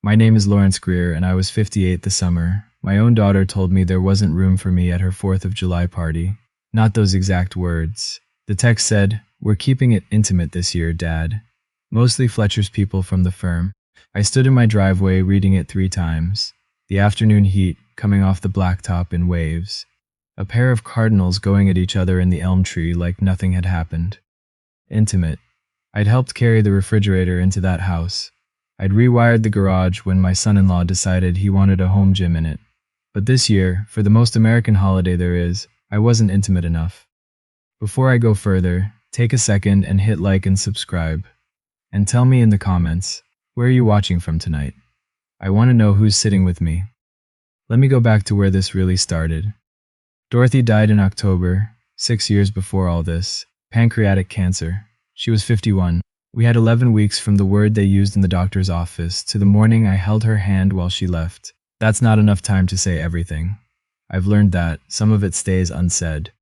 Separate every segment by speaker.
Speaker 1: My name is Lawrence Greer, and I was 58 this summer. My own daughter told me there wasn't room for me at her 4th of July party. Not those exact words. The text said, "We're keeping it intimate this year, Dad." Mostly Fletcher's people from the firm. I stood in my driveway reading it 3 times. The afternoon heat coming off the blacktop in waves. A pair of cardinals going at each other in the elm tree like nothing had happened. Intimate. I'd helped carry the refrigerator into that house. I'd rewired the garage when my son-in-law decided he wanted a home gym in it. But this year, for the most American holiday there is, I wasn't intimate enough. Before I go further, take a second and hit like and subscribe. And tell me in the comments, where are you watching from tonight? I want to know who's sitting with me. Let me go back to where this really started. Dorothy died in October, 6 years before all this. Pancreatic cancer. She was 51. We had 11 weeks from the word they used in the doctor's office to the morning I held her hand while she left. That's not enough time to say everything. I've learned that some of it stays unsaid.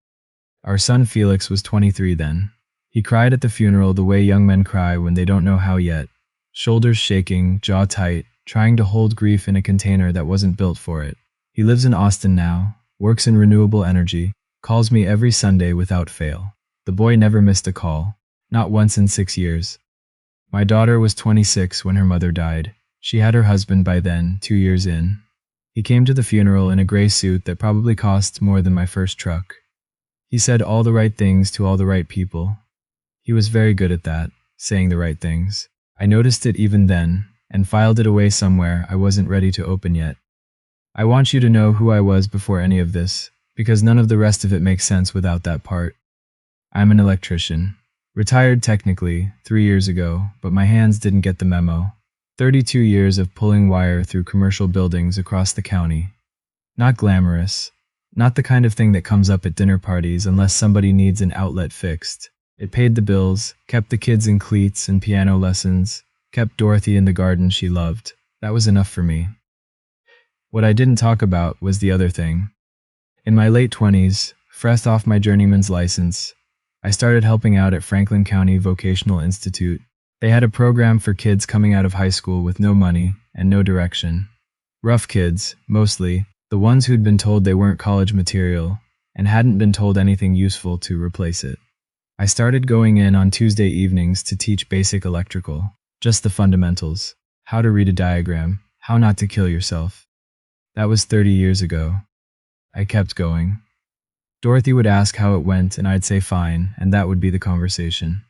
Speaker 1: Our son Felix was 23 then. He cried at the funeral the way young men cry when they don't know how yet. Shoulders shaking, jaw tight, trying to hold grief in a container that wasn't built for it. He lives in Austin now, works in renewable energy, calls me every Sunday without fail. The boy never missed a call. Not once in 6 years. My daughter was 26 when her mother died. She had her husband by then, 2 years in. He came to the funeral in a gray suit that probably cost more than my first truck. He said all the right things to all the right people. He was very good at that, saying the right things. I noticed it even then, and filed it away somewhere I wasn't ready to open yet. I want you to know who I was before any of this, because none of the rest of it makes sense without that part. I'm an electrician. Retired technically 3 years ago, but my hands didn't get the memo. 32 years of pulling wire through commercial buildings across the county. Not glamorous. Not the kind of thing that comes up at dinner parties unless somebody needs an outlet fixed. It paid the bills, kept the kids in cleats and piano lessons, kept Dorothy in the garden she loved. That was enough for me. What I didn't talk about was the other thing. In my late 20s, fresh off my journeyman's license, I started helping out at Franklin County Vocational Institute. They had a program for kids coming out of high school with no money and no direction. Rough kids, mostly, the ones who'd been told they weren't college material and hadn't been told anything useful to replace it. I started going in on Tuesday evenings to teach basic electrical, just the fundamentals, how to read a diagram, how not to kill yourself. That was 30 years ago. I kept going. Dorothy would ask how it went and I'd say fine, and that would be the conversation.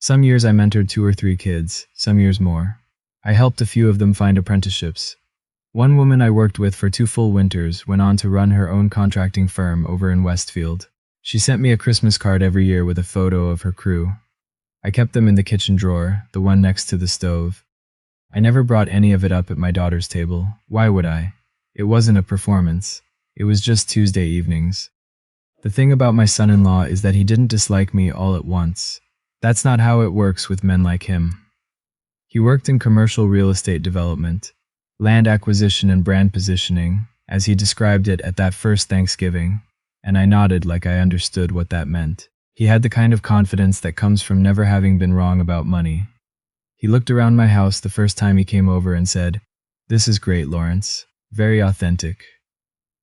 Speaker 1: Some years I mentored 2 or 3 kids, some years more. I helped a few of them find apprenticeships. One woman I worked with for 2 full winters went on to run her own contracting firm over in Westfield. She sent me a Christmas card every year with a photo of her crew. I kept them in the kitchen drawer, the one next to the stove. I never brought any of it up at my daughter's table. Why would I? It wasn't a performance. It was just Tuesday evenings. The thing about my son-in-law is that he didn't dislike me all at once. That's not how it works with men like him. He worked in commercial real estate development, land acquisition and brand positioning, as he described it at that first Thanksgiving, and I nodded like I understood what that meant. He had the kind of confidence that comes from never having been wrong about money. He looked around my house the first time he came over and said, "This is great, Lawrence. Very authentic."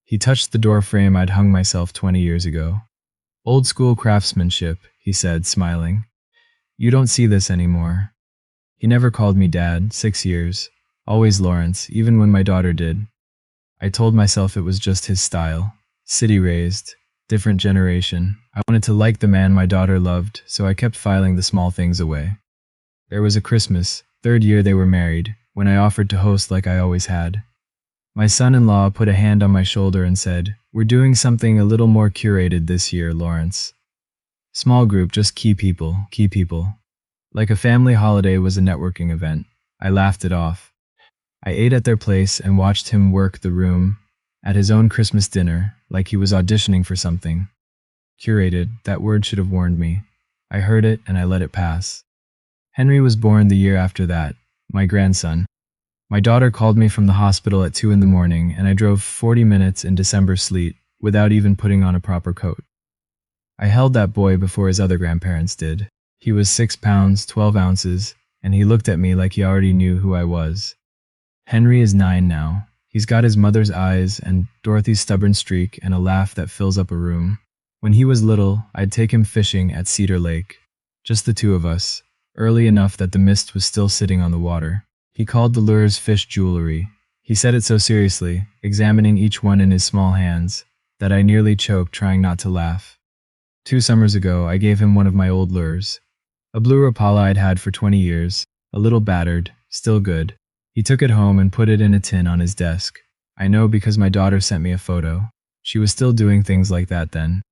Speaker 1: He touched the door frame I'd hung myself 20 years ago. "Old school craftsmanship," he said, smiling. "You don't see this anymore." He never called me Dad, 6 years. Always Lawrence, even when my daughter did. I told myself it was just his style. City-raised, different generation. I wanted to like the man my daughter loved, so I kept filing the small things away. There was a Christmas, 3rd year they were married, when I offered to host like I always had. My son-in-law put a hand on my shoulder and said, "We're doing something a little more curated this year, Lawrence. Small group, just key people. Like a family holiday was a networking event." I laughed it off. I ate at their place and watched him work the room at his own Christmas dinner, like he was auditioning for something. Curated, that word should have warned me. I heard it and I let it pass. Henry was born the year after that, my grandson. My daughter called me from the hospital at 2 in the morning, and I drove 40 minutes in December sleet without even putting on a proper coat. I held that boy before his other grandparents did. He was 6 pounds, 12 ounces, and he looked at me like he already knew who I was. Henry is 9 now. He's got his mother's eyes and Dorothy's stubborn streak and a laugh that fills up a room. When he was little, I'd take him fishing at Cedar Lake. Just the two of us, early enough that the mist was still sitting on the water. He called the lures fish jewelry. He said it so seriously, examining each one in his small hands, that I nearly choked trying not to laugh. 2 summers ago, I gave him one of my old lures. A blue Rapala I'd had for 20 years, a little battered, still good. He took it home and put it in a tin on his desk. I know because my daughter sent me a photo. She was still doing things like that then.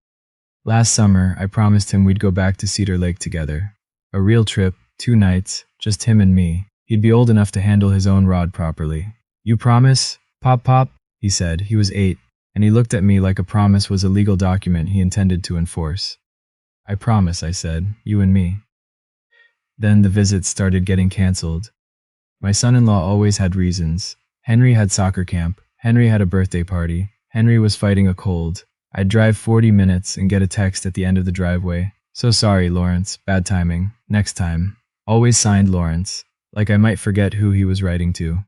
Speaker 1: Last summer, I promised him we'd go back to Cedar Lake together. A real trip, 2 nights, just him and me. He'd be old enough to handle his own rod properly. You promise? Pop, pop, he said. He was 8, and he looked at me like a promise was a legal document he intended to enforce. I promise, I said, you and me. Then the visits started getting cancelled. My son-in-law always had reasons. Henry had soccer camp. Henry had a birthday party. Henry was fighting a cold. I'd drive 40 minutes and get a text at the end of the driveway. So sorry, Lawrence. Bad timing. Next time. Always signed Lawrence. Like I might forget who he was writing to.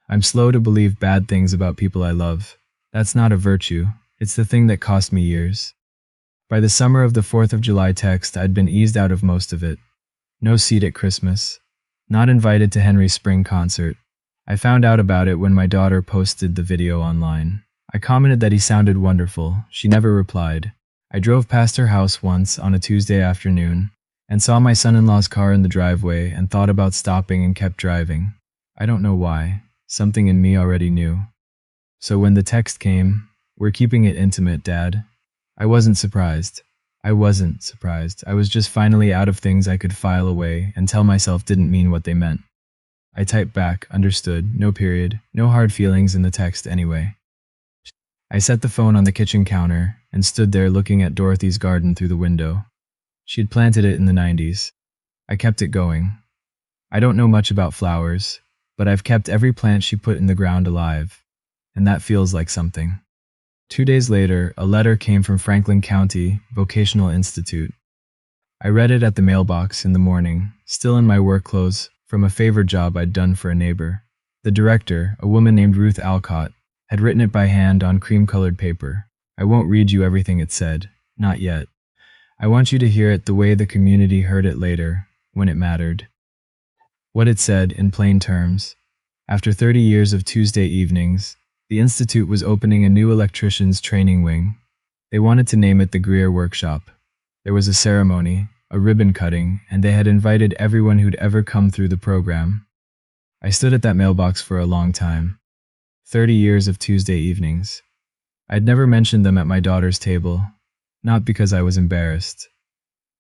Speaker 1: I'm slow to believe bad things about people I love. That's not a virtue. It's the thing that cost me years. By the summer of the 4th of July text, I'd been eased out of most of it. No seat at Christmas. Not invited to Henry's spring concert. I found out about it when my daughter posted the video online. I commented that he sounded wonderful. She never replied. I drove past her house once on a Tuesday afternoon and saw my son-in-law's car in the driveway and thought about stopping and kept driving. I don't know why. Something in me already knew. So when the text came, "We're keeping it intimate, Dad," I wasn't surprised. I was just finally out of things I could file away and tell myself didn't mean what they meant. I typed back, understood, no period, no hard feelings in the text anyway. I set the phone on the kitchen counter and stood there looking at Dorothy's garden through the window. She'd planted it in the 90s. I kept it going. I don't know much about flowers, but I've kept every plant she put in the ground alive, and that feels like something. 2 days later, a letter came from Franklin County Vocational Institute. I read it at the mailbox in the morning, still in my work clothes, from a favor job I'd done for a neighbor. The director, a woman named Ruth Alcott, had written it by hand on cream-colored paper. I won't read you everything it said, not yet. I want you to hear it the way the community heard it later, when it mattered. What it said, in plain terms: after 30 years of Tuesday evenings, the Institute was opening a new electrician's training wing. They wanted to name it the Greer Workshop. There was a ceremony, a ribbon cutting, and they had invited everyone who'd ever come through the program. I stood at that mailbox for a long time. 30 years of Tuesday evenings. I'd never mentioned them at my daughter's table, not because I was embarrassed,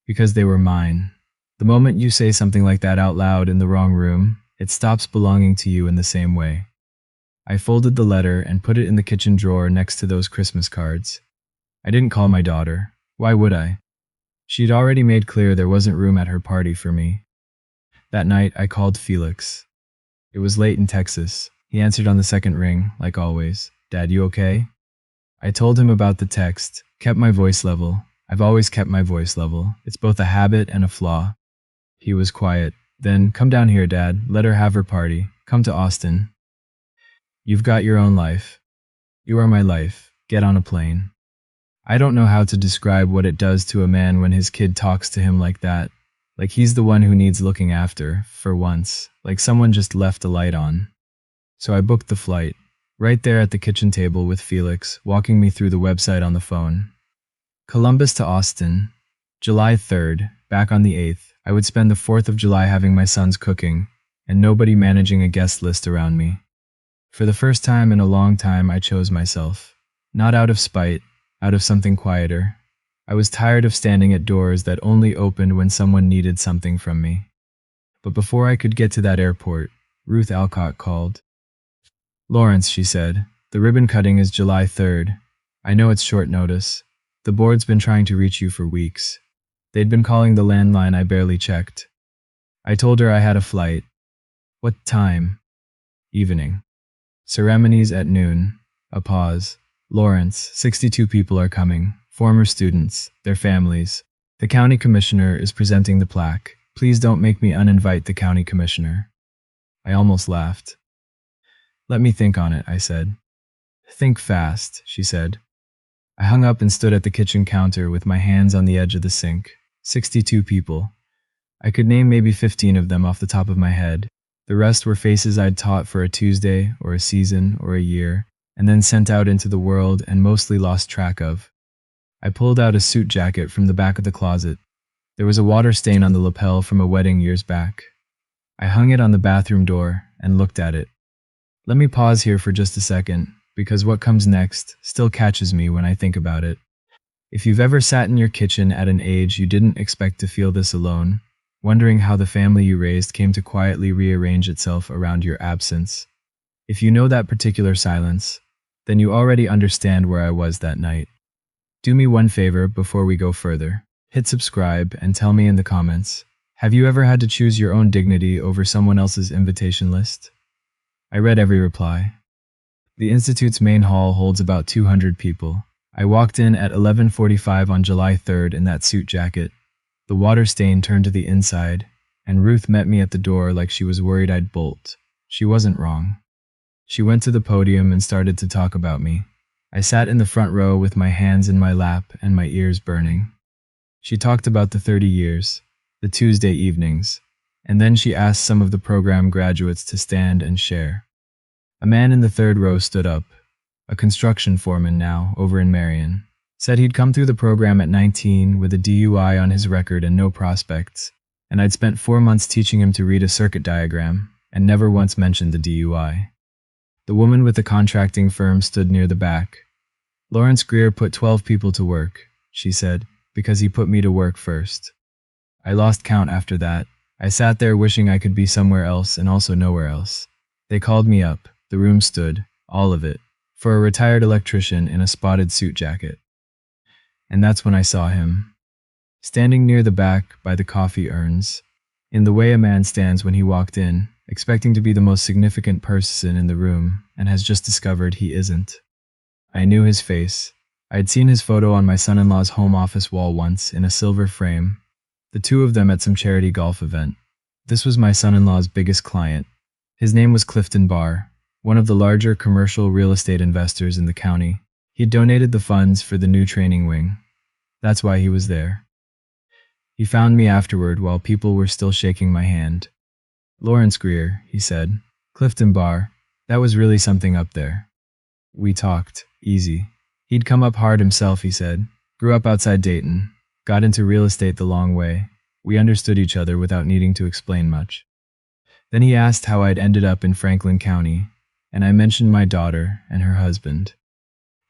Speaker 1: because they were mine. The moment you say something like that out loud in the wrong room, it stops belonging to you in the same way. I folded the letter and put it in the kitchen drawer next to those Christmas cards. I didn't call my daughter. Why would I? She'd already made clear there wasn't room at her party for me. That night, I called Felix. It was late in Texas. He answered on the second ring, like always. "Dad, you okay?" I told him about the text, kept my voice level. I've always kept my voice level. It's both a habit and a flaw. He was quiet. Then, "Come down here, Dad. Let her have her party. Come to Austin. You've got your own life. You are my life. Get on a plane." I don't know how to describe what it does to a man when his kid talks to him like that. Like he's the one who needs looking after, for once. Like someone just left a light on. So I booked the flight, right there at the kitchen table with Felix, walking me through the website on the phone. Columbus to Austin, July 3rd, back on the 8th. I would spend the 4th of July having my son's cooking, and nobody managing a guest list around me. For the first time in a long time, I chose myself. Not out of spite, out of something quieter. I was tired of standing at doors that only opened when someone needed something from me. But before I could get to that airport, Ruth Alcott called. "Lawrence," she said, "the ribbon cutting is July 3rd. I know it's short notice. The board's been trying to reach you for weeks. They'd been calling the landline I barely checked." I told her I had a flight. "What time?" "Evening. Ceremonies at noon." A pause. "Lawrence, 62 people are coming. Former students, their families. The county commissioner is presenting the plaque. Please don't make me uninvite the county commissioner." I almost laughed. Let me think on it, I said. Think fast, she said. I hung up and stood at the kitchen counter with my hands on the edge of the sink. 62 people. I could name maybe 15 of them off the top of my head. The rest were faces I'd taught for a Tuesday or a season or a year, and then sent out into the world and mostly lost track of. I pulled out a suit jacket from the back of the closet. There was a water stain on the lapel from a wedding years back. I hung it on the bathroom door and looked at it. Let me pause here for just a second, because what comes next still catches me when I think about it. If you've ever sat in your kitchen at an age you didn't expect to feel this alone, wondering how the family you raised came to quietly rearrange itself around your absence, if you know that particular silence, then you already understand where I was that night. Do me one favor before we go further. Hit subscribe and tell me in the comments, have you ever had to choose your own dignity over someone else's invitation list? I read every reply. The Institute's main hall holds about 200 people. I walked in at 11:45 on July 3rd in that suit jacket. The water stain turned to the inside, and Ruth met me at the door like she was worried I'd bolt. She wasn't wrong. She went to the podium and started to talk about me. I sat in the front row with my hands in my lap and my ears burning. She talked about the 30 years, the Tuesday evenings, and then she asked some of the program graduates to stand and share. A man in the third row stood up, a construction foreman now, over in Marion. Said he'd come through the program at 19 with a DUI on his record and no prospects, and I'd spent 4 months teaching him to read a circuit diagram, and never once mentioned the DUI. The woman with the contracting firm stood near the back. Lawrence Greer put 12 people to work, she said, because he put me to work first. I lost count after that. I sat there wishing I could be somewhere else and also nowhere else. They called me up. The room stood, all of it, for a retired electrician in a spotted suit jacket. And that's when I saw him, standing near the back by the coffee urns, in the way a man stands when he walked in, expecting to be the most significant person in the room, and has just discovered he isn't. I knew his face. I had seen his photo on my son-in-law's home office wall once, in a silver frame, the two of them at some charity golf event. This was my son-in-law's biggest client. His name was Clifton Barr, one of the larger commercial real estate investors in the county. He donated the funds for the new training wing. That's why he was there. He found me afterward while people were still shaking my hand. Lawrence Greer, he said. Clifton Barr, that was really something up there. We talked, easy. He'd come up hard himself, he said. Grew up outside Dayton. Got into real estate the long way. We understood each other without needing to explain much. Then he asked how I'd ended up in Franklin County, and I mentioned my daughter and her husband.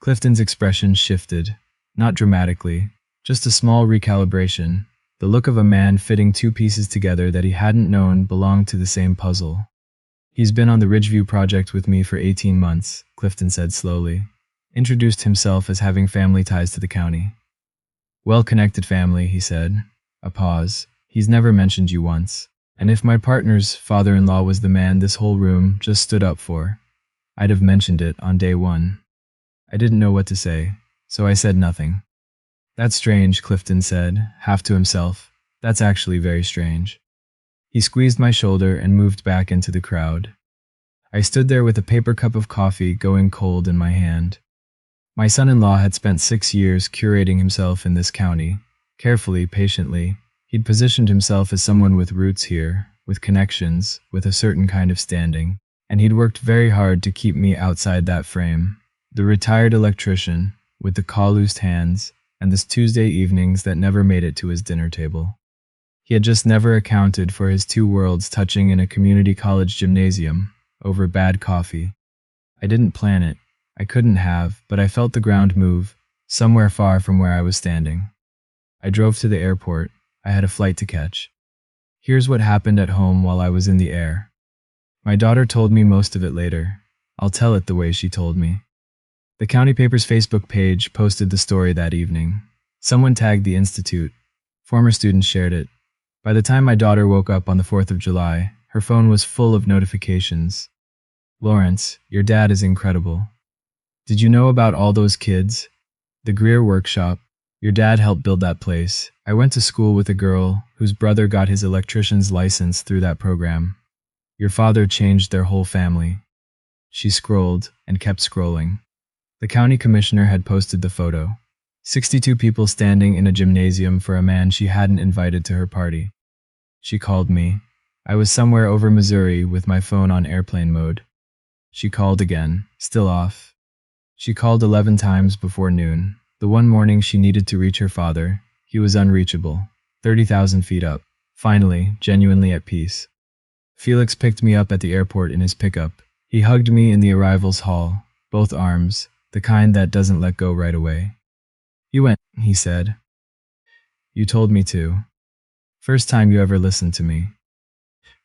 Speaker 1: Clifton's expression shifted, not dramatically, just a small recalibration, the look of a man fitting two pieces together that he hadn't known belonged to the same puzzle. He's been on the Ridgeview project with me for 18 months, Clifton said slowly. Introduced himself as having family ties to the county. Well-connected family, he said. A pause. He's never mentioned you once. And if my partner's father-in-law was the man this whole room just stood up for, I'd have mentioned it on day one. I didn't know what to say, so I said nothing. That's strange, Clifton said, half to himself. That's actually very strange. He squeezed my shoulder and moved back into the crowd. I stood there with a paper cup of coffee going cold in my hand. My son-in-law had spent 6 years curating himself in this county. Carefully, patiently, he'd positioned himself as someone with roots here, with connections, with a certain kind of standing, and he'd worked very hard to keep me outside that frame. The retired electrician, with the calloused hands, and the Tuesday evenings that never made it to his dinner table. He had just never accounted for his two worlds touching in a community college gymnasium, over bad coffee. I didn't plan it. I couldn't have, but I felt the ground move, somewhere far from where I was standing. I drove to the airport. I had a flight to catch. Here's what happened at home while I was in the air. My daughter told me most of it later. I'll tell it the way she told me. The county paper's Facebook page posted the story that evening. Someone tagged the Institute. Former students shared it. By the time my daughter woke up on the 4th of July, her phone was full of notifications. Lawrence, your dad is incredible. Did you know about all those kids? The Greer Workshop. Your dad helped build that place. I went to school with a girl whose brother got his electrician's license through that program. Your father changed their whole family. She scrolled and kept scrolling. The county commissioner had posted the photo. 62 people standing in a gymnasium for a man she hadn't invited to her party. She called me. I was somewhere over Missouri with my phone on airplane mode. She called again, still off. She called 11 times before noon. The one morning she needed to reach her father, he was unreachable, 30,000 feet up. Finally, genuinely at peace. Felix picked me up at the airport in his pickup. He hugged me in the arrivals hall, both arms, the kind that doesn't let go right away. "You went," he said. "You told me to. First time you ever listened to me."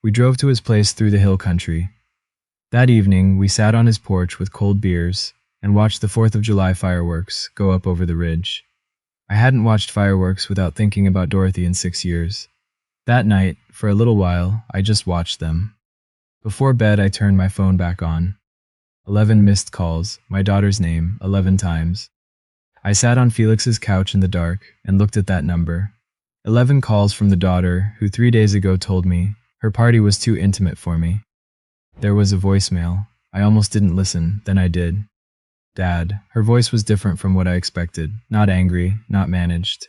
Speaker 1: We drove to his place through the hill country. That evening, we sat on his porch with cold beers and watched the 4th of July fireworks go up over the ridge. I hadn't watched fireworks without thinking about Dorothy in 6 years. That night, for a little while, I just watched them. Before bed, I turned my phone back on. 11 missed calls, my daughter's name, 11 times. I sat on Felix's couch in the dark and looked at that number. 11 calls from the daughter who 3 days ago told me her party was too intimate for me. There was a voicemail. I almost didn't listen, then I did. Dad. Her voice was different from what I expected. Not angry, not managed.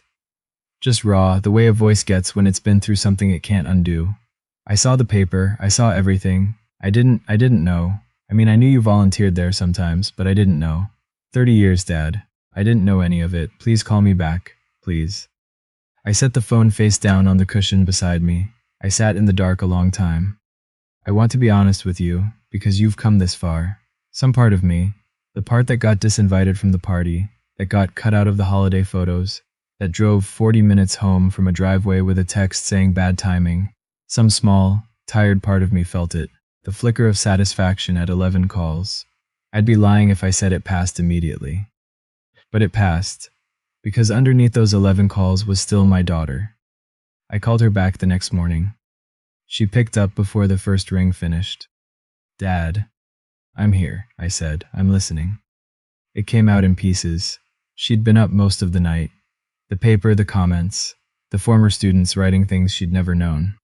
Speaker 1: Just raw, the way a voice gets when it's been through something it can't undo. I saw the paper, I saw everything. I didn't know. I mean, I knew you volunteered there sometimes, but I didn't know. 30 years, Dad. I didn't know any of it. Please call me back, please. I set the phone face down on the cushion beside me. I sat in the dark a long time. I want to be honest with you, because you've come this far. Some part of me, the part that got disinvited from the party, that got cut out of the holiday photos, that drove 40 minutes home from a driveway with a text saying bad timing. Some small, tired part of me felt it, the flicker of satisfaction at 11 calls. I'd be lying if I said it passed immediately. But it passed, because underneath those 11 calls was still my daughter. I called her back the next morning. She picked up before the first ring finished. "Dad." "I'm here," I said. "I'm listening." It came out in pieces. She'd been up most of the night. The paper, the comments, the former students writing things she'd never known.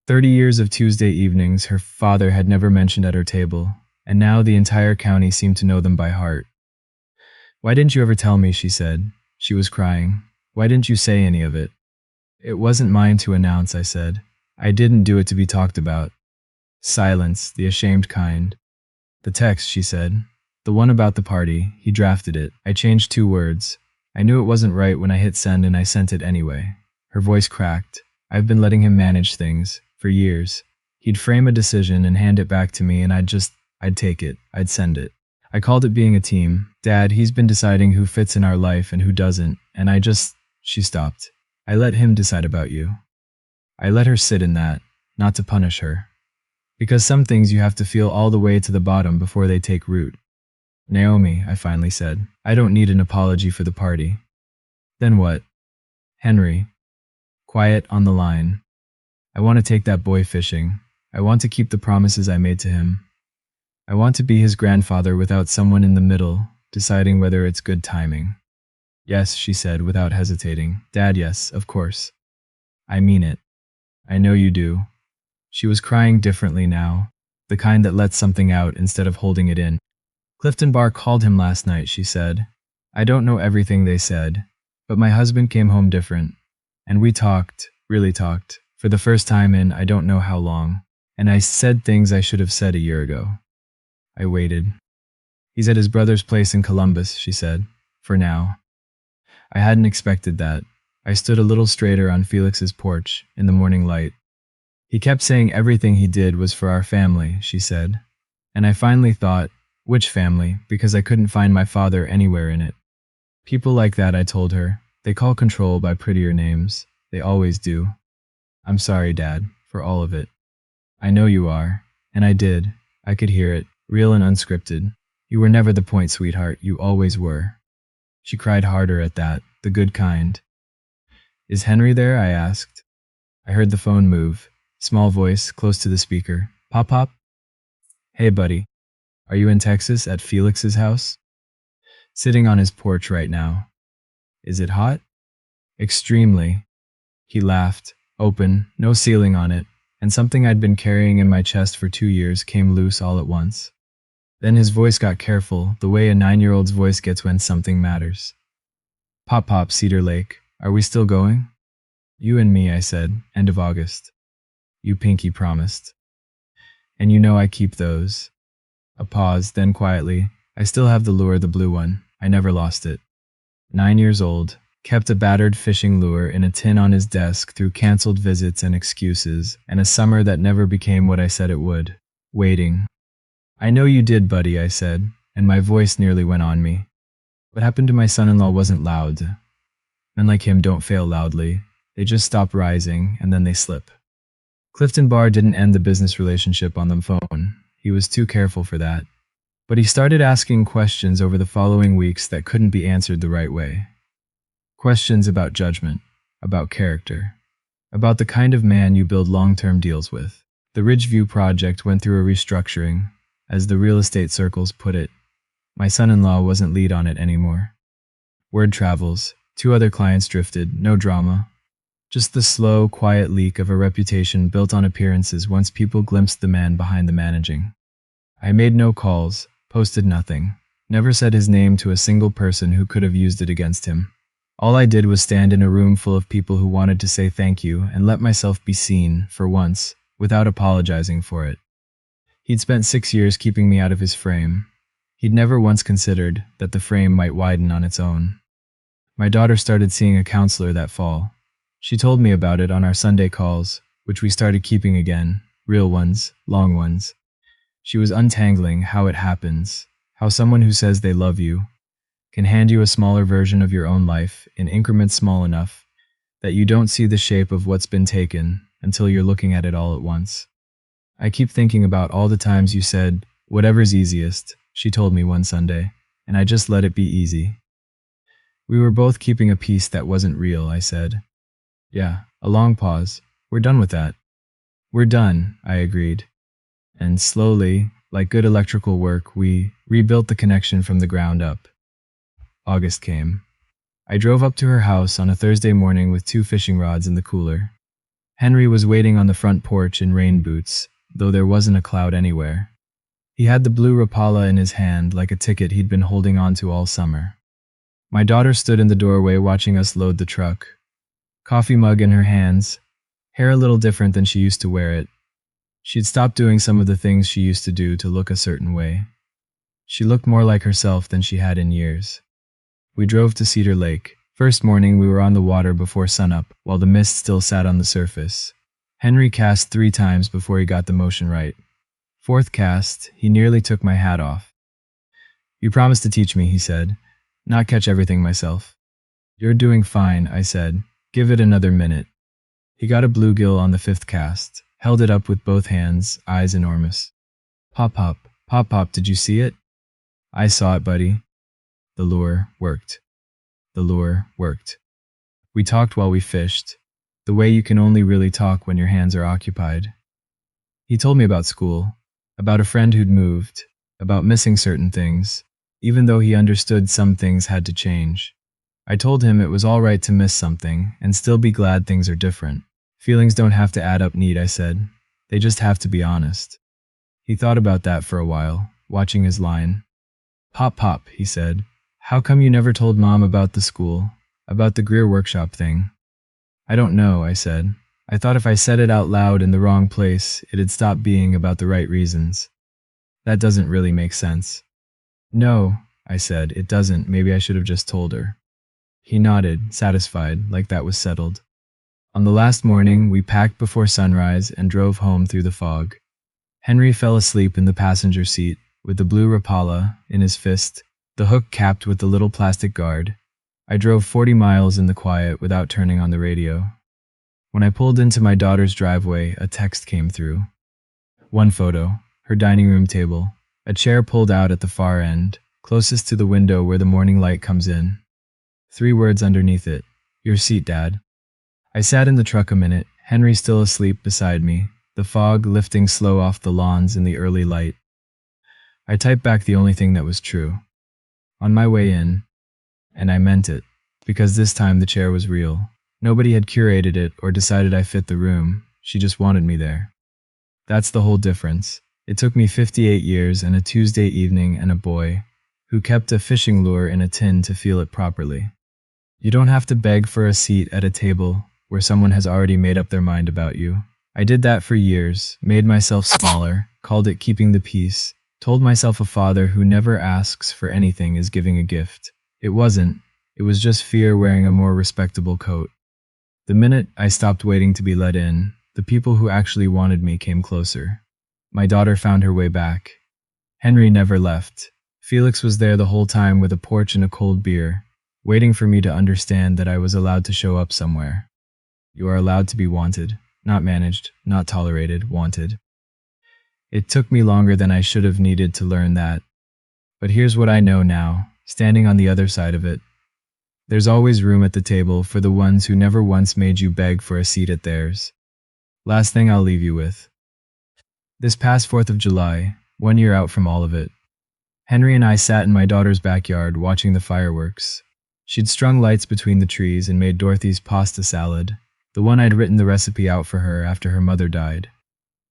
Speaker 1: 30 years of Tuesday evenings her father had never mentioned at her table, and now the entire county seemed to know them by heart. "Why didn't you ever tell me?" she said. She was crying. "Why didn't you say any of it?" "It wasn't mine to announce," I said. "I didn't do it to be talked about." Silence, the ashamed kind. "The text," she said. "The one about the party, he drafted it. I changed 2 words. I knew it wasn't right when I hit send and I sent it anyway." Her voice cracked. "I've been letting him manage things, for years. He'd frame a decision and hand it back to me and I'd take it, I'd send it. I called it being a team. Dad, he's been deciding who fits in our life and who doesn't, and She stopped. "I let him decide about you." I let her sit in that, not to punish her. Because some things you have to feel all the way to the bottom before they take root. "Naomi," I finally said, "I don't need an apology for the party." "Then what?" "Henry." Quiet on the line. "I want to take that boy fishing. I want to keep the promises I made to him. I want to be his grandfather without someone in the middle, deciding whether it's good timing." "Yes," she said without hesitating. "Dad, yes, of course. I mean it. I know you do." She was crying differently now, the kind that lets something out instead of holding it in. "Clifton Bar called him last night," she said. "I don't know everything they said, but my husband came home different. And we talked, really talked, for the first time in I don't know how long. And I said things I should have said a year ago." I waited. "He's at his brother's place in Columbus," she said, "for now." I hadn't expected that. I stood a little straighter on Felix's porch in the morning light. "He kept saying everything he did was for our family," she said. And I finally thought, which family, because I couldn't find my father anywhere in it. "People like that," I told her, "they call control by prettier names. They always do. I'm sorry, Dad, for all of it." "I know you are." And I did. I could hear it, real and unscripted. "You were never the point, sweetheart. You always were." She cried harder at that, the good kind. "Is Henry there?" I asked. I heard the phone move. Small voice, close to the speaker. "Pop, pop?" "Hey, buddy. Are you in Texas at Felix's house?" "Sitting on his porch right now." "Is it hot?" "Extremely." He laughed, open, no ceiling on it, and something I'd been carrying in my chest for 2 years came loose all at once. Then his voice got careful, the way a 9-year-old's voice gets when something matters. Pop Pop, Cedar Lake. Are we still going? You and me, I said. End of August. You Pinky promised. And you know I keep those. A pause, then quietly. I still have the lure, the blue one. I never lost it. 9 years old. Kept a battered fishing lure in a tin on his desk through cancelled visits and excuses, and a summer that never became what I said it would. Waiting. I know you did, buddy, I said, and my voice nearly went on me. What happened to my son-in-law wasn't loud. Men like him don't fail loudly. They just stop rising, and then they slip. Clifton Barr didn't end the business relationship on the phone. He was too careful for that. But he started asking questions over the following weeks that couldn't be answered the right way. Questions about judgment, about character, about the kind of man you build long-term deals with. The Ridgeview project went through a restructuring. As the real estate circles put it, my son-in-law wasn't lead on it anymore. Word travels, 2 other clients drifted, no drama. Just the slow, quiet leak of a reputation built on appearances once people glimpsed the man behind the managing. I made no calls, posted nothing, never said his name to a single person who could have used it against him. All I did was stand in a room full of people who wanted to say thank you and let myself be seen, for once, without apologizing for it. He'd spent 6 years keeping me out of his frame. He'd never once considered that the frame might widen on its own. My daughter started seeing a counselor that fall. She told me about it on our Sunday calls, which we started keeping again, real ones, long ones. She was untangling how it happens, how someone who says they love you can hand you a smaller version of your own life in increments small enough that you don't see the shape of what's been taken until you're looking at it all at once. I keep thinking about all the times you said, "Whatever's easiest," she told me one Sunday, and I just let it be easy. We were both keeping a peace that wasn't real, I said. Yeah, a long pause. We're done with that. We're done, I agreed. And slowly, like good electrical work, we rebuilt the connection from the ground up. August came. I drove up to her house on a Thursday morning with 2 fishing rods in the cooler. Henry was waiting on the front porch in rain boots, though there wasn't a cloud anywhere. He had the blue Rapala in his hand like a ticket he'd been holding on to all summer. My daughter stood in the doorway watching us load the truck. Coffee mug in her hands, hair a little different than she used to wear it. She'd stopped doing some of the things she used to do to look a certain way. She looked more like herself than she had in years. We drove to Cedar Lake. First morning we were on the water before sunup, while the mist still sat on the surface. Henry cast 3 times before he got the motion right. 4th cast, he nearly took my hat off. "You promised to teach me," he said, "not catch everything myself." "You're doing fine," I said. "Give it another minute." He got a bluegill on the 5th cast, held it up with both hands, eyes enormous. "Pop Pop, Pop Pop, did you see it?" "I saw it, buddy." The lure worked. The lure worked. We talked while we fished, the way you can only really talk when your hands are occupied. He told me about school, about a friend who'd moved, about missing certain things, even though he understood some things had to change. I told him it was all right to miss something and still be glad things are different. Feelings don't have to add up neat, I said. They just have to be honest. He thought about that for a while, watching his line. "Pop Pop," he said. "How come you never told Mom about the school, about the Greer Workshop thing?" "I don't know," I said. "I thought if I said it out loud in the wrong place, it'd stop being about the right reasons. That doesn't really make sense." "No," I said, "it doesn't. Maybe I should have just told her." He nodded, satisfied, like that was settled. On the last morning, we packed before sunrise and drove home through the fog. Henry fell asleep in the passenger seat, with the blue Rapala in his fist, the hook capped with the little plastic guard. I drove 40 miles in the quiet without turning on the radio. When I pulled into my daughter's driveway, a text came through. One photo, her dining room table, a chair pulled out at the far end, closest to the window where the morning light comes in. 3 words underneath it, "Your seat, Dad." I sat in the truck a minute, Henry still asleep beside me, the fog lifting slow off the lawns in the early light. I typed back the only thing that was true. On my way in, and I meant it, because this time the chair was real. Nobody had curated it or decided I fit the room, she just wanted me there. That's the whole difference. It took me 58 years and a Tuesday evening and a boy who kept a fishing lure in a tin to feel it properly. You don't have to beg for a seat at a table where someone has already made up their mind about you. I did that for years, made myself smaller, called it keeping the peace, told myself a father who never asks for anything is giving a gift. It wasn't. It was just fear wearing a more respectable coat. The minute I stopped waiting to be let in, the people who actually wanted me came closer. My daughter found her way back. Henry never left. Felix was there the whole time with a porch and a cold beer, waiting for me to understand that I was allowed to show up somewhere. You are allowed to be wanted, not managed, not tolerated, wanted. It took me longer than I should have needed to learn that. But here's what I know now, standing on the other side of it. There's always room at the table for the ones who never once made you beg for a seat at theirs. Last thing I'll leave you with. This past 4th of July, 1 year out from all of it, Henry and I sat in my daughter's backyard watching the fireworks. She'd strung lights between the trees and made Dorothy's pasta salad, the one I'd written the recipe out for her after her mother died.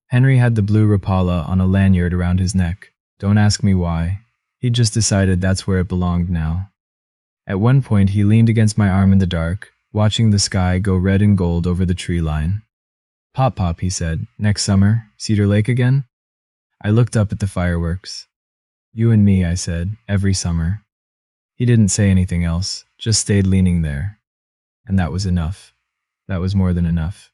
Speaker 1: Henry had the blue Rapala on a lanyard around his neck. Don't ask me why. He'd just decided that's where it belonged now. At one point, he leaned against my arm in the dark, watching the sky go red and gold over the tree line. "Pop, Pop," he said, "next summer, Cedar Lake again?" I looked up at the fireworks. "You and me," I said, "every summer." He didn't say anything else, just stayed leaning there. And that was enough. That was more than enough.